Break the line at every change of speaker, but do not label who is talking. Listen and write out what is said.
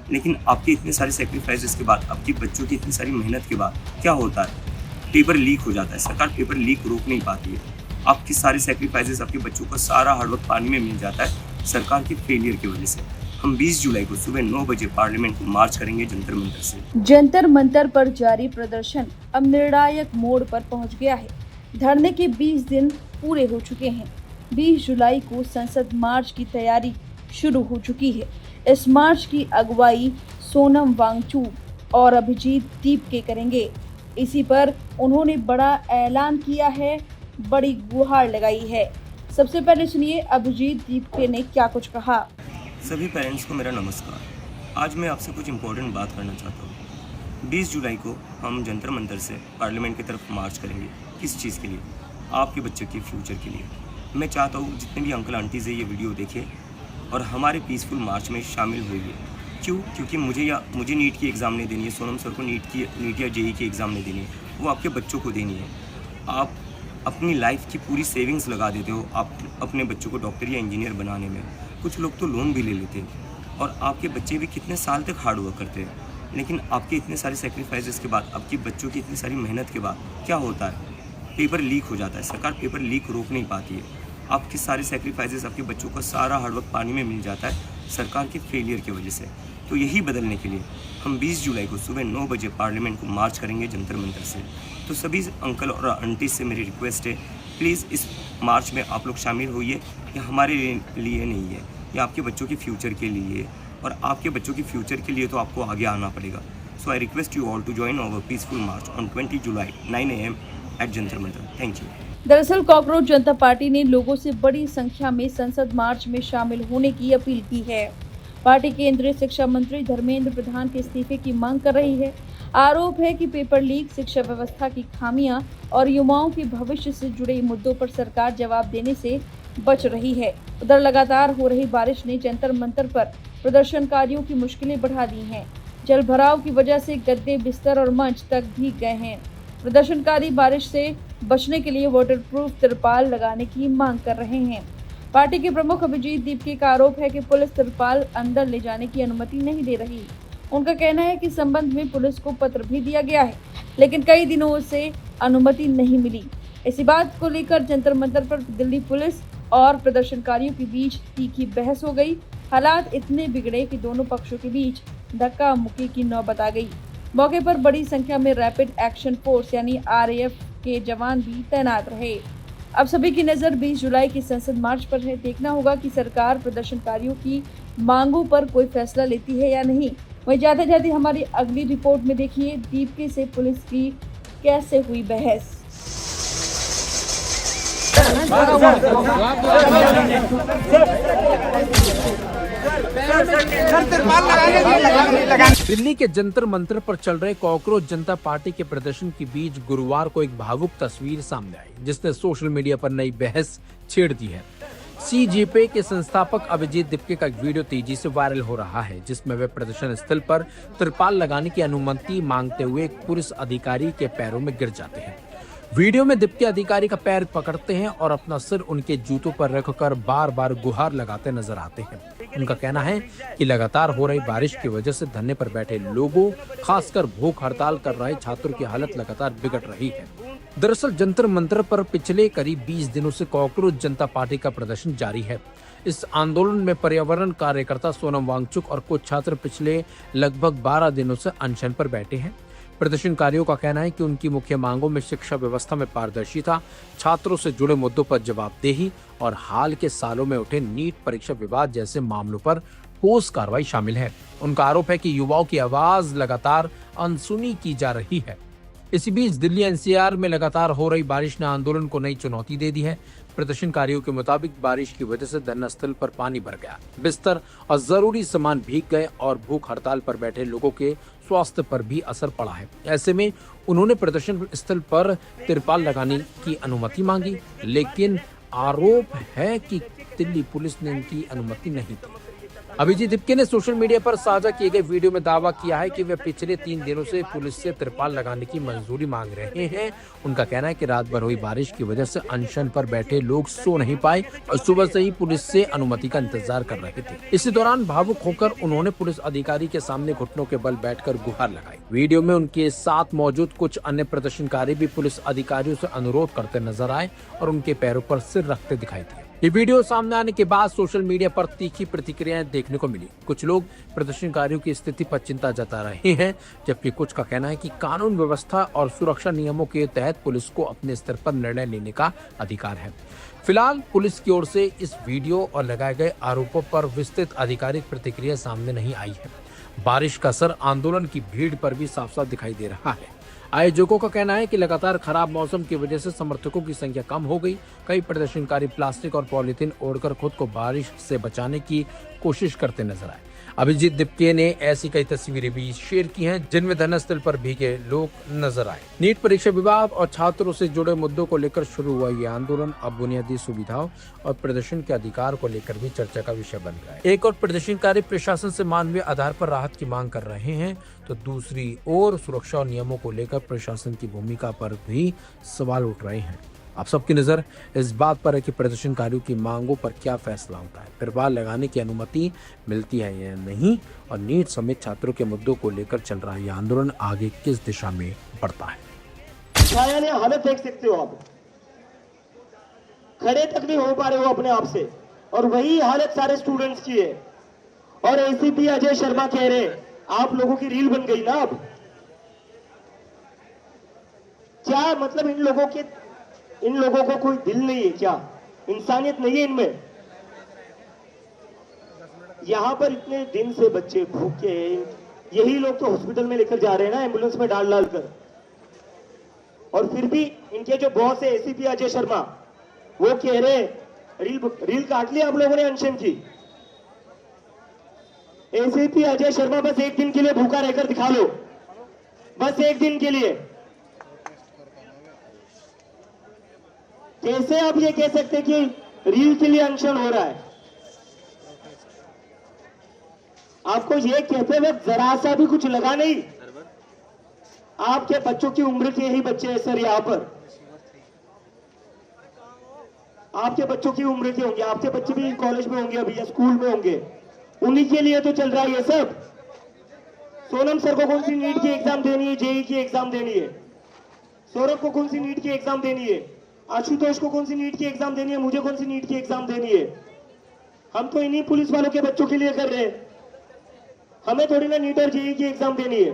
लेकिन आपके इतने सारे सेक्रीफाइसेस के बाद, आपके बच्चों की इतनी सारी मेहनत के बाद क्या होता है? पेपर लीक हो जाता है। सरकार पेपर लीक रोक नहीं पाती है। आपके सारे सेक्रीफाइसेस, आपके बच्चों का सारा हार्डवर्क पानी में मिल जाता है सरकार के फेलियर की वजह से। हम 20 जुलाई को सुबह 9 बजे पार्लियामेंट को मार्च करेंगे जंतर मंतर से।
जंतर मंतर पर जारी प्रदर्शन अब निर्णायक मोड़ पर पहुंच गया है। धरने के 20 दिन पूरे हो चुके हैं। 20 जुलाई को संसद मार्च की तैयारी शुरू हो चुकी है। इस मार्च की अगुवाई सोनम वांगचुक और अभिजीत दीपके करेंगे। इसी पर उन्होंने बड़ा ऐलान किया है, बड़ी गुहार लगाई है। सबसे पहले सुनिए अभिजीत दीपके ने क्या कुछ कहा।
सभी पेरेंट्स को मेरा नमस्कार। आज मैं आपसे कुछ इम्पोर्टेंट बात करना चाहता हूँ। 20 जुलाई को हम जंतर मंतर से पार्लियामेंट की तरफ मार्च करेंगे। किस चीज़ के लिए? आपके बच्चे के फ्यूचर के लिए। मैं चाहता हूँ जितने भी अंकल आंटीज़ है ये वीडियो देखें और हमारे पीसफुल मार्च में शामिल होइए। क्यों? क्योंकि मुझे नीट की एग्ज़ाम नहीं देनी है, सोनम सर को नीट या जेई की एग्ज़ाम नहीं देनी है, वो आपके बच्चों को देनी है। आप अपनी लाइफ की पूरी सेविंग्स लगा देते हो आप अपने बच्चों को डॉक्टर या इंजीनियर बनाने में। कुछ लोग तो लोन भी ले लेते हैं और आपके बच्चे भी कितने साल तक हार्ड वर्क करते हैं। लेकिन आपके इतने सारे सेक्रीफाइसेस के बाद, आपकी बच्चों की इतनी सारी मेहनत के बाद क्या होता है? पेपर लीक हो जाता है। सरकार पेपर लीक रोक नहीं पाती है। आपके सारे सेक्रीफाइसेस, आपके बच्चों का सारा हार्डवर्क पानी में मिल जाता है सरकार के फेलियर की वजह से। तो यही बदलने के लिए हम 20 जुलाई को सुबह 9 बजे पार्लियामेंट को मार्च करेंगे जंतर मंतर से। तो सभी अंकल और आंटी से मेरी रिक्वेस्ट है, प्लीज़ इस मार्च में आप लोग शामिल होइए। ये हमारे लिए नहीं है, ये आपके बच्चों के फ्यूचर के लिए है और आपके बच्चों के फ्यूचर के लिए तो आपको आगे आना पड़ेगा। So I request you all to join our peaceful march on 20 July 9 AM at Jantar Mantar. Thank you.
दरअसल कॉकरोच जनता पार्टी ने लोगों से बड़ी संख्या में संसद मार्च में शामिल होने की अपील की है। पार्टी केंद्रीय शिक्षा मंत्री धर्मेंद्र प्रधान के इस्तीफे की मांग कर रही है। आरोप है कि पेपर लीक, शिक्षा व्यवस्था की खामियां और युवाओं के भविष्य से जुड़े मुद्दों पर सरकार जवाब देने से बच रही है। उधर लगातार हो रही बारिश ने जंतर मंतर पर प्रदर्शनकारियों की मुश्किलें बढ़ा दी हैं। जल भराव की वजह से गद्दे, बिस्तर और मंच तक भीग गए हैं। प्रदर्शनकारी बारिश से बचने के लिए वाटरप्रूफ तिरपाल लगाने की मांग कर रहे हैं। पार्टी के प्रमुख अभिजीत दीपके का आरोप है कि पुलिस तिरपाल अंदर ले जाने की अनुमति नहीं दे रही। उनका कहना है कि संबंध में पुलिस को पत्र भी दिया गया है, लेकिन कई दिनों से अनुमति नहीं मिली। इसी बात को लेकर जंतर मंतर पर दिल्ली पुलिस और प्रदर्शनकारियों के बीच तीखी बहस हो गई। हालात इतने बिगड़े कि दोनों पक्षों के बीच धक्का मुक्की की नौबत आ गई। मौके पर बड़ी संख्या में रैपिड एक्शन फोर्स यानी RAF के जवान भी तैनात रहे। अब सभी की नज़र 20 जुलाई की संसद मार्च पर है। देखना होगा कि सरकार प्रदर्शनकारियों की मांगों पर कोई फैसला लेती है या नहीं। वहीं जाते जाते हमारी अगली रिपोर्ट में देखिए दीपके से पुलिस की कैसे हुई बहस।
दिल्ली के जंतर मंतर पर चल रहे कॉकरोच जनता पार्टी के प्रदर्शन के बीच गुरुवार को एक भावुक तस्वीर सामने आई, जिसने सोशल मीडिया पर नई बहस छेड़ दी है। CJP के संस्थापक अभिजीत दीपके का एक वीडियो तेजी से वायरल हो रहा है, जिसमें वे प्रदर्शन स्थल पर तिरपाल लगाने की अनुमति मांगते हुए एक पुलिस अधिकारी के पैरों में गिर जाते हैं। वीडियो में दीपके अधिकारी का पैर पकड़ते हैं और अपना सिर उनके जूतों पर रखकर बार बार गुहार लगाते नजर आते हैं। उनका कहना है कि लगातार हो रही बारिश की वजह से धरने पर बैठे लोगों, खासकर भूख हड़ताल कर रहे छात्रों की हालत लगातार बिगड़ रही है। दरअसल जंतर मंतर पर पिछले करीब 20 दिनों से कॉकरोच जनता पार्टी का प्रदर्शन जारी है। इस आंदोलन में पर्यावरण कार्यकर्ता सोनम वांगचुक और कुछ छात्र पिछले लगभग 12 दिनों से अनशन पर बैठे हैं। प्रदर्शनकारियों का कहना है कि उनकी मुख्य मांगों में शिक्षा व्यवस्था में पारदर्शिता, छात्रों से जुड़े मुद्दों पर जवाबदेही और हाल के सालों में उठे नीट परीक्षा विवाद जैसे मामलों पर ठोस कार्रवाई शामिल है। उनका आरोप है कि युवाओं की आवाज लगातार अनसुनी की जा रही है। इसी बीच दिल्ली NCR में लगातार हो रही बारिश ने आंदोलन को नई चुनौती दे दी है। प्रदर्शनकारियों के मुताबिक बारिश की वजह से धरना स्थल पर पानी भर गया, बिस्तर और जरूरी सामान भीग गए और भूख हड़ताल पर बैठे लोगों के स्वास्थ्य पर भी असर पड़ा है। ऐसे में उन्होंने प्रदर्शन स्थल पर तिरपाल लगाने की अनुमति मांगी, लेकिन आरोप है कि दिल्ली पुलिस ने इनकी अनुमति नहीं दी। अभिजीत दिपके ने सोशल मीडिया पर साझा किए गए वीडियो में दावा किया है कि वे पिछले 3 दिनों से पुलिस से तिरपाल लगाने की मंजूरी मांग रहे हैं। उनका कहना है कि रात भर हुई बारिश की वजह से अनशन पर बैठे लोग सो नहीं पाए और सुबह से ही पुलिस से अनुमति का इंतजार कर रहे थे। इसी दौरान भावुक होकर उन्होंने पुलिस अधिकारी के सामने घुटनों के बल बैठकर गुहार लगाई। वीडियो में उनके साथ मौजूद कुछ अन्य प्रदर्शनकारी भी पुलिस अधिकारियों से अनुरोध करते नजर आए और उनके पैरों पर सिर रखते दिखाई दिए। ये वीडियो सामने आने के बाद सोशल मीडिया पर तीखी प्रतिक्रियाएं देखने को मिली। कुछ लोग प्रदर्शनकारियों की स्थिति पर चिंता जता रहे हैं, जबकि कुछ का कहना है कि कानून व्यवस्था और सुरक्षा नियमों के तहत पुलिस को अपने स्तर पर निर्णय लेने का अधिकार है। फिलहाल पुलिस की ओर से इस वीडियो और लगाए गए आरोपों पर विस्तृत आधिकारिक प्रतिक्रिया सामने नहीं आई है। बारिश का असर आंदोलन की भीड़ पर भी साफ साफ दिखाई दे रहा है। आयोजकों का कहना है कि लगातार खराब मौसम की वजह से समर्थकों की संख्या कम हो गई। कई प्रदर्शनकारी प्लास्टिक और पॉलीथीन ओढ़कर खुद को बारिश से बचाने की कोशिश करते नजर आए। अभिजीत दिपके ने ऐसी कई तस्वीरें भी शेयर की हैं जिनमें धरनास्थल पर भीगे लोग नजर आए। नीट परीक्षा विवाद और छात्रों से जुड़े मुद्दों को लेकर शुरू हुआ ये आंदोलन अब बुनियादी सुविधाओं और प्रदर्शन के अधिकार को लेकर भी चर्चा का विषय बन गया है। एक और प्रदर्शनकारी प्रशासन से मानवीय आधार पर राहत की मांग कर रहे हैं, तो दूसरी ओर सुरक्षा और नियमों को लेकर प्रशासन की भूमिका पर भी सवाल उठ रहे हैं। आप सबकी नजर इस बात पर है कि प्रदर्शनकारियों की मांगों पर क्या फैसला होता है, तिरपाल लगाने की अनुमति मिलती है या नहीं, और नीट समेत छात्रों के मुद्दों को लेकर चल रहा यह आंदोलन आगे किस दिशा में बढ़ता है।
छाया ने हालत देख सकते हो आप, खड़े तक नहीं हो पा रहे हो अपने आप से, और वही हालत सारे स्टूडेंट्स की है। और एसीपी अजय शर्मा कह रहे आप लोगों की रील बन गई ना। अब क्या मतलब इन लोगों को कोई दिल नहीं है क्या? इंसानियत नहीं है इनमें? यहां पर इतने दिन से बच्चे भूखे हैं, यही लोग तो हॉस्पिटल में लेकर जा रहे हैं ना, एम्बुलेंस में डाल कर। और फिर भी इनके जो बॉस है एसीपी अजय शर्मा, वो कह रहे रील काट ली आप लोगों ने अनशन की। एसीपी अजय शर्मा बस एक दिन के लिए भूखा रहकर दिखा लो, बस एक दिन के लिए। कैसे आप ये कह सकते कि रील के लिए अनशन हो रहा है? आपको ये कहते हुए जरा सा भी कुछ लगा नहीं? आपके बच्चों की उम्र के ही बच्चे हैं सर, यहां पर आपके बच्चों की उम्र के होंगे, आपके बच्चे भी कॉलेज में होंगे अभी या स्कूल में होंगे, उन्हीं के लिए तो चल रहा है ये सब। सोनम सर को कौन सी नीट की एग्जाम देनी है, जेई की एग्जाम देनी है? सौरभ को कौन सी नीट की एग्जाम देनी है? आशुतोष को कौन सी नीट की एग्जाम देनी है? मुझे कौन सी नीट की एग्जाम देनी है? हम तो इन्हीं पुलिस वालों के बच्चों के लिए कर रहे हैं, हमें थोड़ी ना नीट और जेई की एग्जाम देनी है।